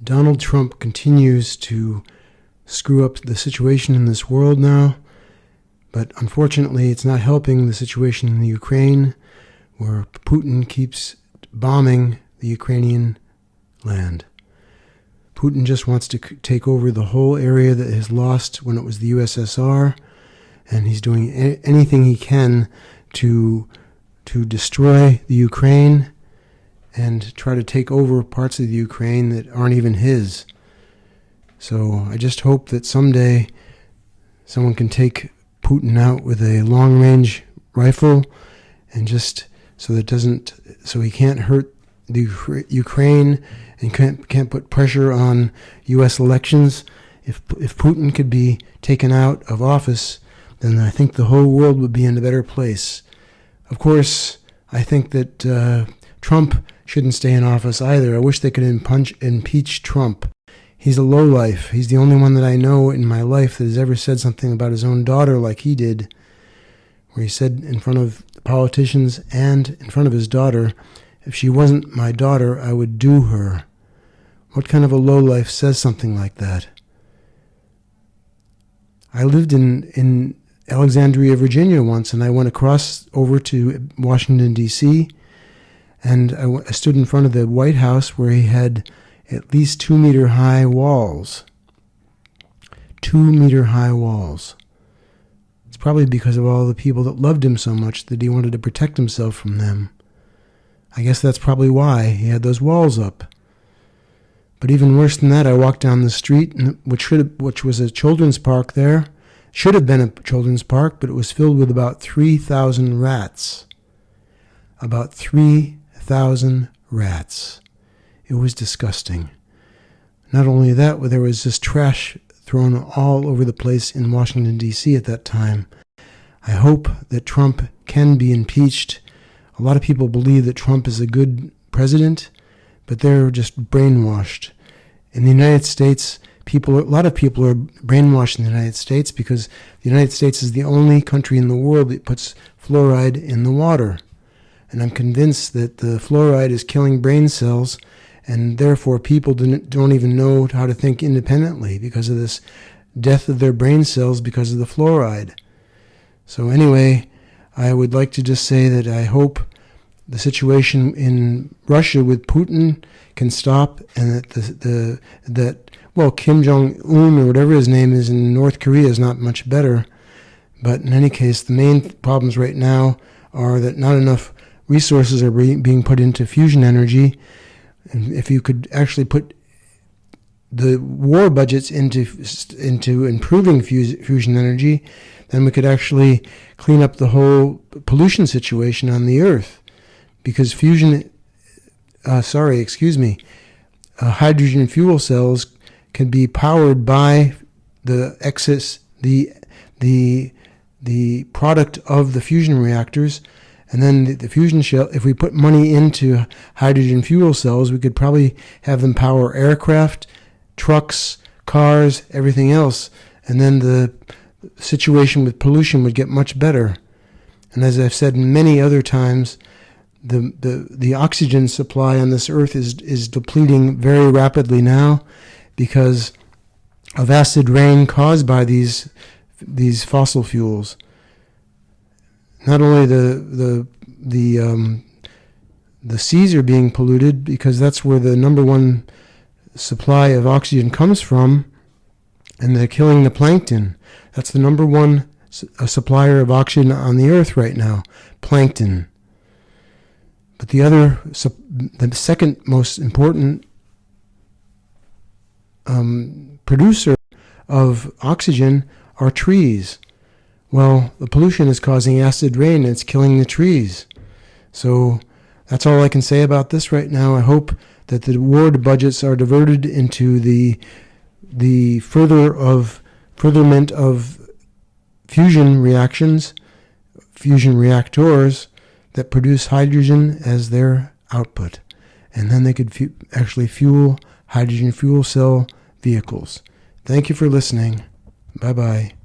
Donald Trump continues to screw up the situation in this world now, but unfortunately it's not helping the situation in the Ukraine, where Putin keeps bombing the Ukrainian land. Putin just wants to take over the whole area that is lost when it was the USSR, and he's doing anything he can to destroy the Ukraine and try to take over parts of the Ukraine that aren't even his. So I just hope that someday someone can take Putin out with a long-range rifle, and just so he can't hurt the Ukraine and can't put pressure on U.S. elections. If Putin could be taken out of office, then I think the whole world would be in a better place. Of course, I think that Trump shouldn't stay in office either. I wish they could impeach Trump. He's a lowlife. He's the only one that I know in my life that has ever said something about his own daughter like he did, where he said in front of the politicians and in front of his daughter, "If she wasn't my daughter, I would do her." What kind of a lowlife says something like that? I lived in Alexandria, Virginia once, and I went across over to Washington, D.C., and I stood in front of the White House where he had at least 2-meter high walls. 2-meter high walls. It's probably because of all the people that loved him so much that he wanted to protect himself from them. I guess that's probably why he had those walls up. But even worse than that, I walked down the street, which was a children's park there. Should have been a children's park, but it was filled with about 3,000 rats. About 3,000 rats. It was disgusting. Not only that, there was just trash thrown all over the place in Washington, D.C. at that time. I hope that Trump can be impeached. A lot of people believe that Trump is a good president, but they're just brainwashed. In the United States, a lot of people are brainwashed in the United States because the United States is the only country in the world that puts fluoride in the water. And I'm convinced that the fluoride is killing brain cells, and therefore people don't even know how to think independently because of this death of their brain cells because of the fluoride. So anyway, I would like to just say that I hope the situation in Russia with Putin can stop, and that Kim Jong-un or whatever his name is in North Korea is not much better. But in any case, the main problems right now are that not enough resources are being put into fusion energy. And if you could actually put the war budgets into improving fusion energy, then we could actually clean up the whole pollution situation on the earth. Because hydrogen fuel cells can be powered by the excess, the product of the fusion reactors. And then the fusion shell, if we put money into hydrogen fuel cells, we could probably have them power aircraft, trucks, cars, everything else. And then the situation with pollution would get much better. And as I've said many other times, the oxygen supply on this earth is depleting very rapidly now because of acid rain caused by these fossil fuels. Not only the seas are being polluted because that's where the number one supply of oxygen comes from, and they're killing the plankton. That's the number one supplier of oxygen on the earth right now, plankton. But the second most important producer of oxygen are trees. Well, the pollution is causing acid rain and it's killing the trees. So that's all I can say about this right now. I hope that the war budgets are diverted into the furtherment of fusion reactions, fusion reactors that produce hydrogen as their output. And then they could actually fuel hydrogen fuel cell vehicles. Thank you for listening. Bye-bye.